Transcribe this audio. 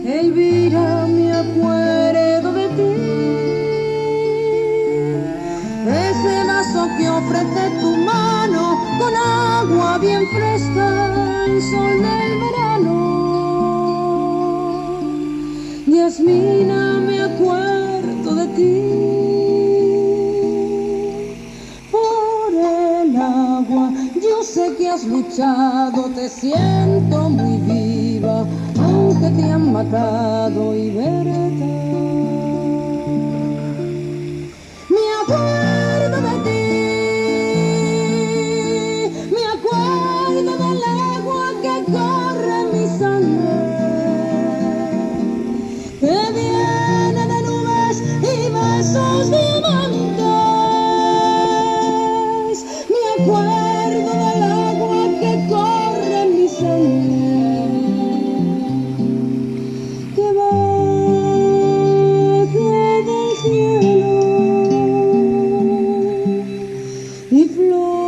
Elvira, me acuerdo de ti, ese vaso que ofrece tu mano con agua bien fresca al sol del verano. Yasmina, me acuerdo de ti, por el agua yo sé que has luchado, te siento muy viva, aunque te han matado y verdad. Me acuerdo de ti, me acuerdo del agua que corre en mi sangre, que viene de nubes y besos diamantes. Me acuerdo del agua que corre en mi sangre, que baja del cielo y flor.